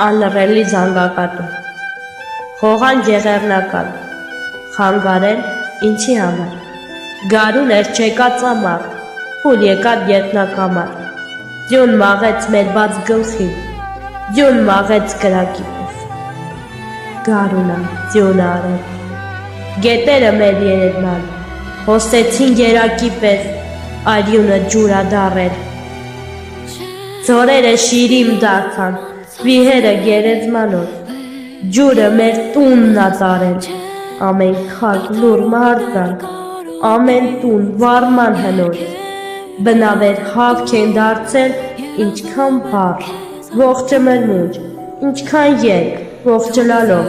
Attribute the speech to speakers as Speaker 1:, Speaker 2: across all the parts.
Speaker 1: անլռելի զանգակատու, խողան եղեռնական, խանգարել ինչի համար, գարուն էր չեկած ամառ, փուլ եկած երկնակամար, ձյուն մաղեց մեր բաց գլխին, ձյուն մաղեց կրակի պես, գարունա ձյուն արել, գետերը մեր երևնան, հոսեցին երակի պես, արյունը ջուրա դարել, ձորերը շիրիմ դարձան, վիհերը գերեզմանոց, ջուրը մեր տունն ածարել, ամեն քար լուր մարտանք, ամեն տուն վարման հնոց, բնավեր հավք են դարձել, ինչքան բար, ողջը մրմունջ, ինչքան երկ, ողջը լալով,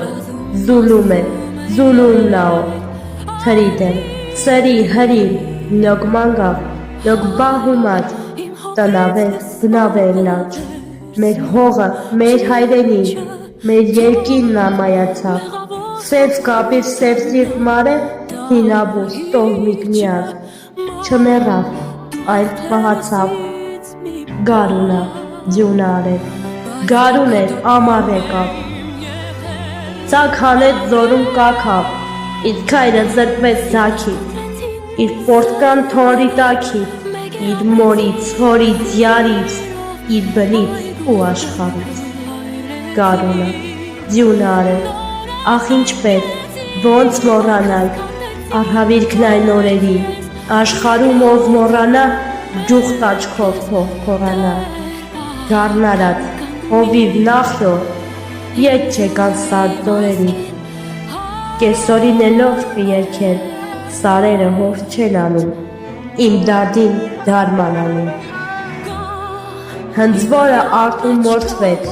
Speaker 1: զուլում է, զուլում լաով, թրիդ է, սրի հրի, լոգ մանգավ, լոգ բահումած, տնավեր, բնավեր լաչ, մեր հողը, մեր հայրենին, մեր երկինն ամայացավ, սև կապիր սև սիրտ մարե, հինաբուս տողմիկ միար, չմերավ, այլ պահացավ, գարունա, ձյուն արել, գարուն էր ամառ եկավ, ծակ հանեց զորում կակավ, իր քայրը զրկվեց ձաքից, իր պորտկան թորի տակից, իր մորից, հորից, յարից, իր բնից ու աշխարից, գարունը, ձյուն արել, ախ ինչպես, ոնց մոռանալ, արհավիրքն այն օրերի, աշխարհում ով մոռանա, ջուխտ աչքով թող քորանա, գառնարած, հովիվ նախյոր, ետ չեկան սարդ ձորերի, կեսօրինելով կերքել, սարերը հոր չեն անում, իմ դարդին դարման անում, հնձվորը արտում մորթվեց,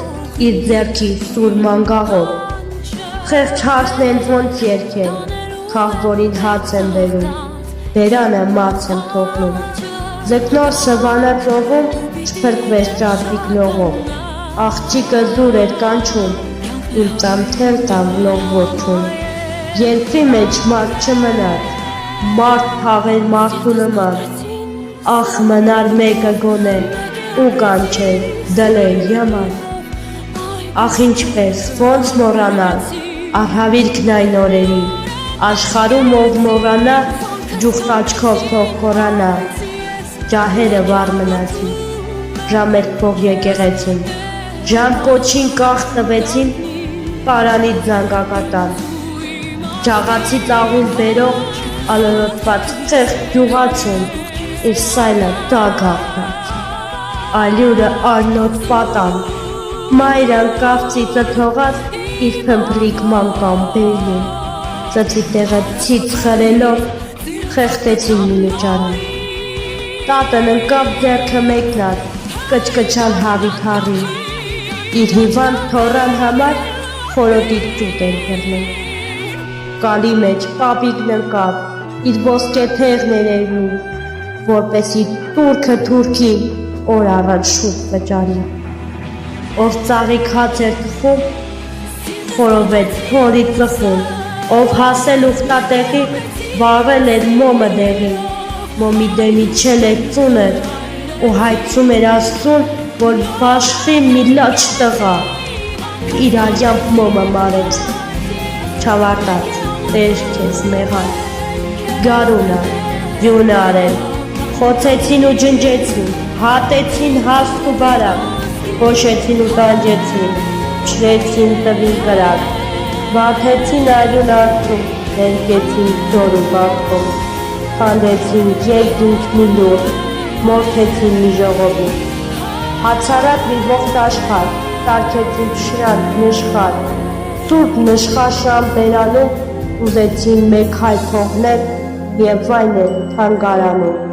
Speaker 1: իր ձեռքի սուր մանգաղով, խեղճ հարսն են ոնց երկել, խաղվորին հաց եմ բերում, բերանը մաց եմ թողնում, ձկնոր սվանա ծովում, չփրկվեց ճարպիկ լողով, աղջիկը զուր էր կանչում, իմ ծամթել տամ լող ոչում, երկրի մեջ մարդ չմնար, մարդ թաղեր մարդու նման, ախ մնար մեկը գոնե, ու կանչեր, դլեր յաման, ախ ինչպես, ոնց մոռանալ, արհավիրքն այն օրերի, աշխարհում ով մոռանա, ջուխտ աչքով թող քորանա, ջահերը վառ մնացին, ժամեր փող եկեղեցին, ժամ կոչին կախ տվեցին, պարանից զանգակատան, ջաղացի ծաղուն բերող, ալորոտված խեղճ գյուղացուն, իր սայլը տակ հաղթացին, ալյուրը արնոտ պատան, մայրան կավծիծը թողած, իր փմփլիկ մանկան բերին, ծծի տեղը ցից խրելով, խեղտեցին միլուճարին, տատն ընկավ ձեռքը մեկնած, կչկչալ հավիտ հարին, իր հիվանդ թորան համար խորոտիկ ճուտ են հեռնում, կալի մեջ պապիկն ընկավ, իր ոսկե թեղն էր երնում, որպեսի տուրքը թուրքին օր առաջ շուտ վճարի, ով ծաղիկ հաց էր թխում, խորովեց թորի ծխում, ով հասել ուխտատեղի, վաղել էր մոմը դեղին, մոմի դեմի չել էր ծուներ, ու հայցում էր աստծուն, որ բաշխի մի լաչ տղա, իր արյամբ մոմը մարեց, չավարտած, տեր քեզ մեղան, գարունա, ձյուն արել, խոցեցին ու ջնջեցին, հատեցին հաստ ու բարակ, հոշեցին ու տանջեցին, չրեցին տվին կրակ, վաթեցին արյուն արդում, ներկեցին ձոր ու բախում, խանդեցին երկինք մի լուր, մորթեցին մի ժողովի, հացարակ մի ողջ աշխար, տարկեցին շրանք նշխար, սուրբ նշխաշան բերանում, ուզեցին մեկ հայ թողնել և վայնել թանգարանում,